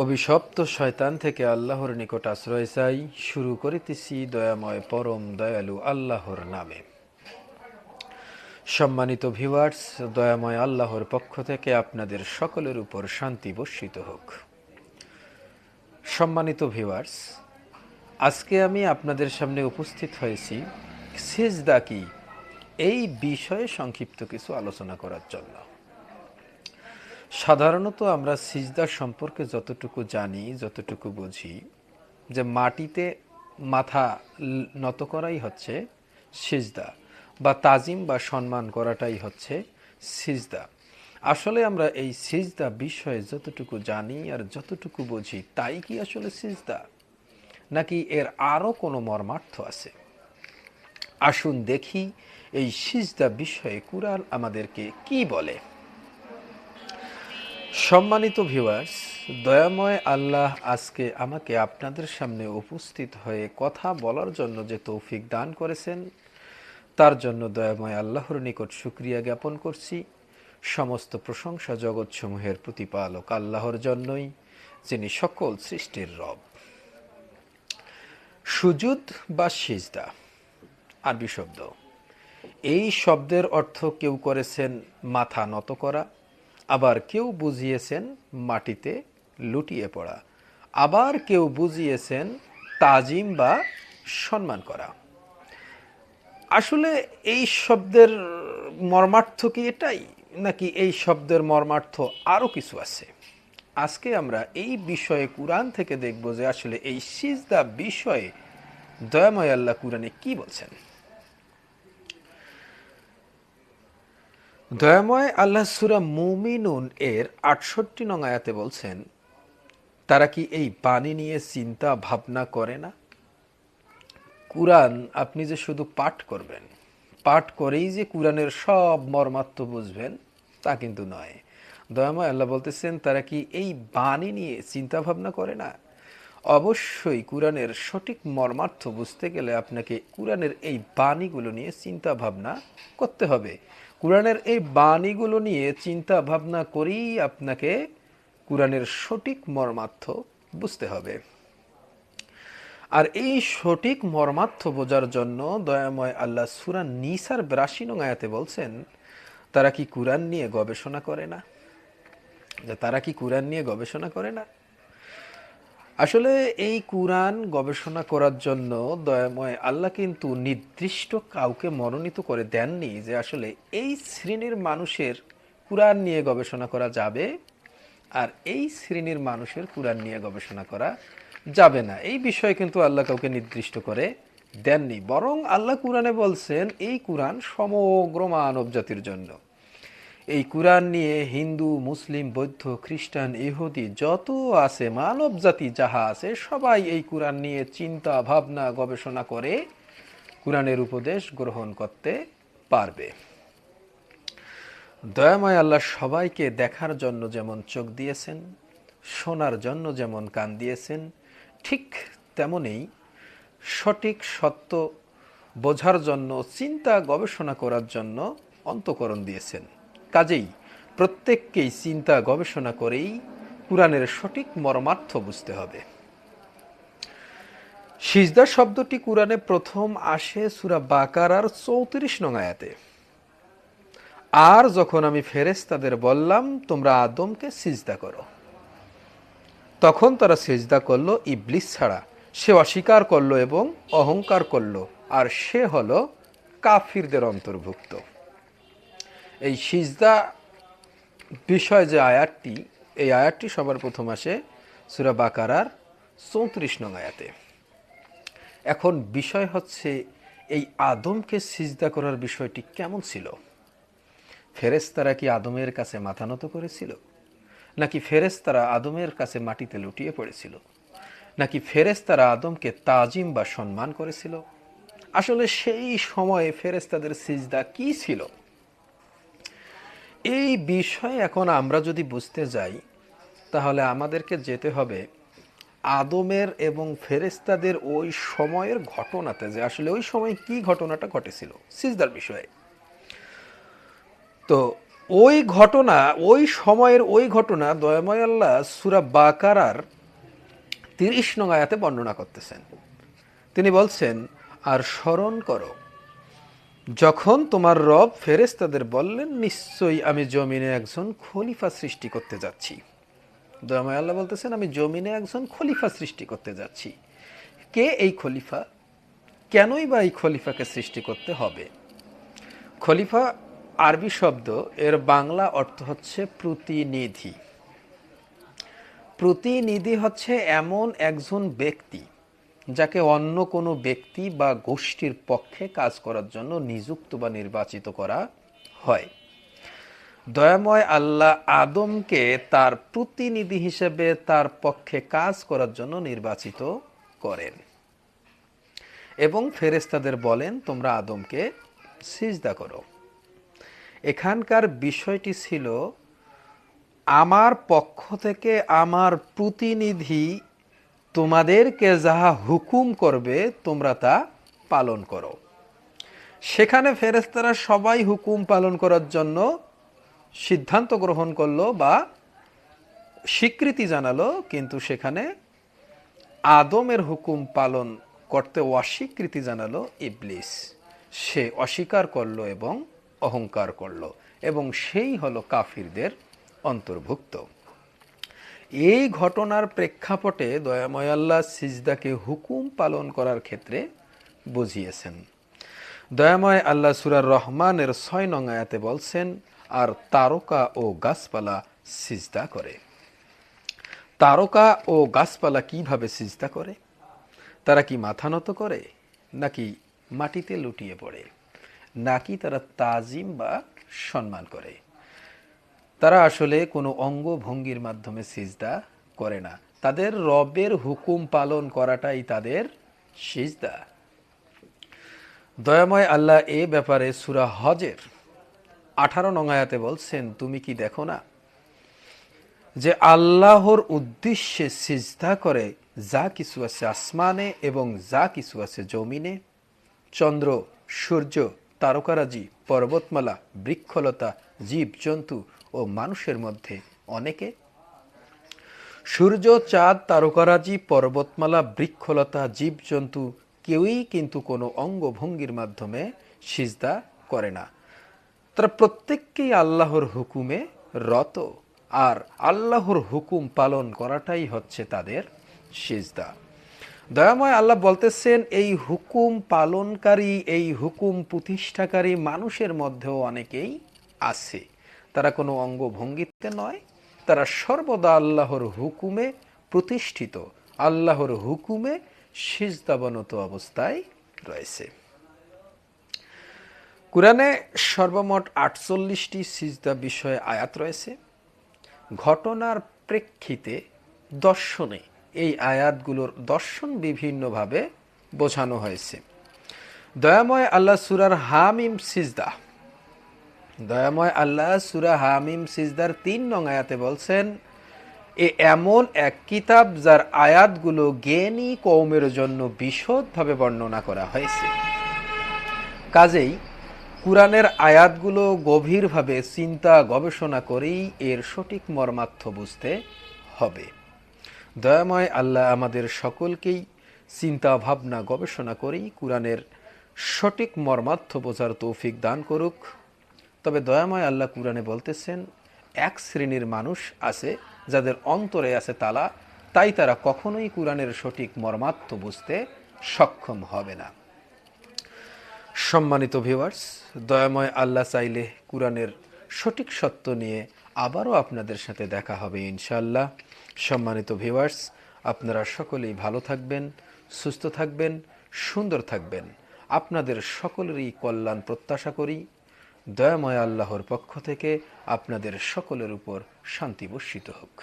অভিশপ্ত শয়তান থেকে আল্লাহর নিকট আশ্রয় চাই। শুরু করিতেছি দয়াময় পরম দয়ালু আল্লাহর নামে। সম্মানিত ভিউয়ার্স, দয়াময় আল্লাহর পক্ষ থেকে আপনাদের সকলের উপর শান্তি বর্ষিত হোক। সম্মানিত ভিউয়ার্স, আজকে আমি আপনাদের সামনে উপস্থিত হয়েছি সিজদা কি এই বিষয়ে সংক্ষিপ্ত কিছু আলোচনা করার জন্য। সাধারণত আমরা সিজদা সম্পর্কে যতটুকু জানি, যতটুকু বুঝি, যে মাটিতে মাথা নত করাই হচ্ছে সিজদা, বা তাজিম বা সম্মান করাটাই হচ্ছে সিজদা। আসলে আমরা এই সিজদা বিষয়ে যতটুকু জানি আর যতটুকু বুঝি তাই কি আসলে সিজদা, নাকি এর আরও কোনো মর্মার্থ আছে? আসুন দেখি এই সিজদা বিষয়ে কুরআন আমাদেরকে কি বলে। সম্মানিত ভিউয়ার্স, দয়াময় আল্লাহ আজকে আমাকে আপনাদের সামনে উপস্থিত হয়ে কথা বলার জন্য যে তৌফিক দান করেছেন, তার জন্য দয়াময় আল্লাহর নিকট শুকরিয়া জ্ঞাপন করছি। সমস্ত প্রশংসা জগৎসমূহের প্রতিপালক আল্লাহর জন্যই, যিনি সকল সৃষ্টির রব। সুজুদ বা সিজদা আরবি শব্দ। এই শব্দের অর্থ কেউ করেছেন মাথা নত করা, আবার কেউ বুঝিয়েছেন মাটিতে লুটিয়ে পড়া, আবার কেউ বুঝিয়েছেন তাজিম বা সম্মান করা। আসলে এই শব্দের মর্মার্থ কি এটাই, নাকি এই শব্দের মর্মার্থ আরও কিছু আছে? আজকে আমরা এই বিষয়ে কুরআন থেকে দেখব যে আসলে এই সিজদা বিষয়ে দয়াময় আল্লাহ কুরআনে কি বলছেন। দয়াময় আল্লাহ সূরা মুমিনুন এর ৬৮ নং আয়াতে বলছেন, তারা কি এই বাণী নিয়ে চিন্তা ভাবনা করে না? কুরআন আপনি যে শুধু পাঠ করবেন, পাঠ করেই যে কুরআনের সব মর্মার্থ বুঝবেন তা কিন্তু নয়। দয়াময় আল্লাহ বলতেছেন, তারা কি এই বাণী নিয়ে চিন্তা ভাবনা করে না? অবশ্যই কুরআনের সঠিক মর্মার্থ বুঝতে গেলে আপনাকে কুরআনের এই বাণীগুলো নিয়ে চিন্তা ভাবনা করতে হবে। কুরআনের এই বাণীগুলো নিয়ে চিন্তা ভাবনা করেই আপনাকে কুরআনের সঠিক মর্মার্থ বুঝতে হবে। আর এই সঠিক মর্মার্থ বোঝার জন্য দয়াময় আল্লাহ সূরা নিসার ৮২ নং আয়াতে বলছেন, তারা কি কুরআন নিয়ে গবেষণা করে না? যে তারা কি কুরআন নিয়ে গবেষণা করে না? আসলে এই কুরআন গবেষণা করার জন্য দয়াময় আল্লাহ কিন্তু নির্দিষ্ট কাউকে মনোনীত করে দেননি যে আসলে এই শ্রেণীর মানুষের কুরআন নিয়ে গবেষণা করা যাবে আর এই শ্রেণীর মানুষের কুরআন নিয়ে গবেষণা করা যাবে না। এই বিষয়ে কিন্তু আল্লাহ কাউকে নির্দিষ্ট করে দেননি, বরং আল্লাহ কুরআনে বলছেন এই কুরআন সমগ্র মানব জাতির জন্য। এই কুরআন নিয়ে হিন্দু, মুসলিম, বৌদ্ধ, খ্রিস্টান, ইহুদি যত আছে, মানব জাতি যাহা আছে, সবাই এই কুরআন নিয়ে চিন্তা ভাবনা গবেষণা করে কুরআনের উপদেশ গ্রহণ করতে পারবে। দয়াময় আল্লাহ সবাইকে দেখার জন্য যেমন চোখ দিয়েছেন, শোনার জন্য যেমন কান দিয়েছেন, ঠিক তেমনি সঠিক সত্য বোঝার জন্য, চিন্তা গবেষণা করার জন্য অন্তঃকরণ দিয়েছেন। কাজেই প্রত্যেককেই চিন্তা গবেষণা করেই কুরআনের সঠিক মর্মার্থ বুঝতে হবে। সিজদা শব্দটি কুরআনে প্রথম আসে সূরা বাকারার ৩৪ নং আয়াতে। আর যখন আমি ফেরেশতাদের বললাম তোমরা আদমকে সিজদা করো, তখন তারা সিজদা করলো ইবলিস ছাড়া। সে অস্বীকার করলো এবং অহংকার করলো, আর সে হলো কাফিরদের অন্তর্ভুক্ত। এই সিজদা বিষয় যে আয়াতটি, এই আয়াতটি সবার প্রথম আসে সূরা বাকারার ৩৪ নং আয়াতে। এখন বিষয় হচ্ছে, এই আদমকে সিজদা করার বিষয়টি কেমন ছিল? ফেরেশতারা কি আদমের কাছে মাথা নত করেছিল, নাকি ফেরেশতারা আদমের কাছে মাটিতে লুটিয়ে পড়েছিল, নাকি ফেরেশতারা আদমকে তাজিম বা সম্মান করেছিল? আসলে সেই সময়ে ফেরেশতাদের সিজদা কি ছিল? এই বিষয়ে এখন আমরা যদি বুঝতে যাই, তাহলে আমাদেরকে যেতে হবে আদমের এবং ফেরেশতাদের ওই সময়ের ঘটনাতে, যে আসলে ওই সময় কি ঘটনাটা ঘটেছিল সিজদার বিষয়ে। তো ওই ঘটনা, ওই সময়ের ওই ঘটনা দয়াময় আল্লাহ সূরা বাকারার ৩০ নং আয়াতে বর্ণনা করতেছেন। তিনি বলছেন, আর স্মরণ করো যখন তোমার রব ফেরেশতাদের বললেন, নিশ্চয়ই আমি জমিনে একজন খলিফা সৃষ্টি করতে যাচ্ছি। দয়াময় আল্লাহ বলতেছেন, আমি জমিনে একজন খলিফা সৃষ্টি করতে যাচ্ছি। কে এই খলিফা? কেনই বা এই খলিফাকে সৃষ্টি করতে হবে? খলিফা আরবি শব্দ, এর বাংলা অর্থ হচ্ছে প্রতিনিধি। প্রতিনিধি হচ্ছে এমন একজন ব্যক্তি যাকে অন্য কোনো ব্যক্তি বা গোষ্ঠীর পক্ষে কাজ করার জন্য নিযুক্ত বা নির্বাচিত করা হয়। দয়াময় আল্লাহ আদমকে তার প্রতিনিধি হিসেবে তার পক্ষে কাজ করার জন্য নির্বাচিত করেন এবং ফেরেশতাদের বলেন, তোমরা আদমকে সিজদা করো। এখানকার বিষয়টি ছিল, আমার পক্ষ থেকে আমার প্রতিনিধি তোমাদেরকে যাহা হুকুম করবে তোমরা তা পালন করো। সেখানে ফেরেশতারা সবাই হুকুম পালন করার জন্য সিদ্ধান্ত গ্রহণ করলো বা স্বীকৃতি জানালো, কিন্তু সেখানে আদমের হুকুম পালন করতে অস্বীকৃতি জানালো ইবলিস। সে অস্বীকার করলো এবং অহংকার করলো, এবং সেই হলো কাফিরদের অন্তর্ভুক্ত। এই ঘটনার প্রেক্ষাপটে দয়াময় আল্লাহ সিজদাকে হুকুম পালন করার ক্ষেত্রে বুঝিয়েছেন। দয়াময় আল্লাহ সূরা রহমানের ৬ নং আয়াতে বলছেন, আর তারকা ও গাছপালা সিজদা করে। তারকা ও গাছপালা কিভাবে সিজদা করে? তারা কি মাথা নত করে, নাকি মাটিতে লুটিয়ে পড়ে, নাকি তারা তাজিম বা সম্মান করে? তারা আসলে কোনো অঙ্গভঙ্গির মাধ্যমে সিজদা করে না। তাদের রবের হুকুম পালন করাটাই তাদের সিজদা। দয়াময় আল্লাহ এ ব্যাপারে সূরা হজের ১৮ নং আয়াতে বলছেন, তুমি কি দেখো না যে আল্লাহর উদ্দেশ্যে সিজদা করে যা কিছু আছে আসমানে এবং যা কিছু আছে জমিনে, চন্দ্র, সূর্য, তারকারাজি, পর্বতমালা, বৃক্ষলতা, জীবজন্তু ও মানুষের মধ্যে অনেকে? সূর্য, চাঁদ, তারকারাজি, পর্বতমালা, বৃক্ষলতা, জীবজন্তু কেউই কিন্তু কোনো অঙ্গভঙ্গির মাধ্যমে সিজদা করে না। তারা প্রত্যেককেই আল্লাহর হুকুমে রত, আর আল্লাহর হুকুম পালন করাটাই হচ্ছে তাদের সিজদা। দয়াময় আল্লাহ বলতেছেন, এই হুকুম পালনকারী, এই হুকুম প্রতিষ্ঠাকারী মানুষের মধ্যেও অনেকেই আছে। তারা কোনো অঙ্গভঙ্গিতে নয়, তারা সর্বদা আল্লাহর হুকুমে প্রতিষ্ঠিত, আল্লাহর হুকুমে সিজদাবনত অবস্থায় রয়েছে। কুরআনে সর্বমোট ৪৮টি সিজদা বিষয়ে আয়াত রয়েছে। ঘটনার প্রেক্ষিতে দর্শনে এই আয়াতগুলোর দর্শন বিভিন্নভাবে বোঝানো হয়েছে। দয়াময় আল্লাহ সূরার হামিম সিজদা, দয়াময় আল্লাহ সূরা হামিম সিজদার ৩ নং আয়াতে বলছেন, এ এমন এক কিতাব যার আয়াতগুলো জ্ঞানী কওমের জন্য বিশদভাবে বর্ণনা করা হয়েছে। কাজেই কুরআনের আয়াতগুলো গভীরভাবে চিন্তা গবেষণা করেই এর সঠিক মর্মার্থ বুঝতে হবে। দয়াময় আল্লাহ আমাদের সকলকেই চিন্তা ভাবনা গবেষণা করেই কুরআনের সঠিক মর্মার্থ বোঝার তৌফিক দান করুক। তবে দয়াময় আল্লাহ কুরআনে বলতেছেন, এক শ্রেণীর মানুষ আছে যাদের অন্তরে আছে তালা, তাই তারা কখনোই কুরআনের সঠিক মর্মার্থ বুঝতে সক্ষম হবে না। সম্মানিত ভিউয়ার্স, দয়াময় আল্লাহ চাইলে কুরআনের সঠিক সত্য নিয়ে আবারও আপনাদের সাথে দেখা হবে ইনশাআল্লাহ। সম্মানিত ভিউয়ার্স, আপনারা সকলেই ভালো থাকবেন, সুস্থ থাকবেন, সুন্দর থাকবেন। আপনাদের সকলেরই কল্যাণ প্রত্যাশা করি। দয়াময় আল্লাহর পক্ষ থেকে আপনাদের সকলের উপর শান্তি বর্ষিত হোক।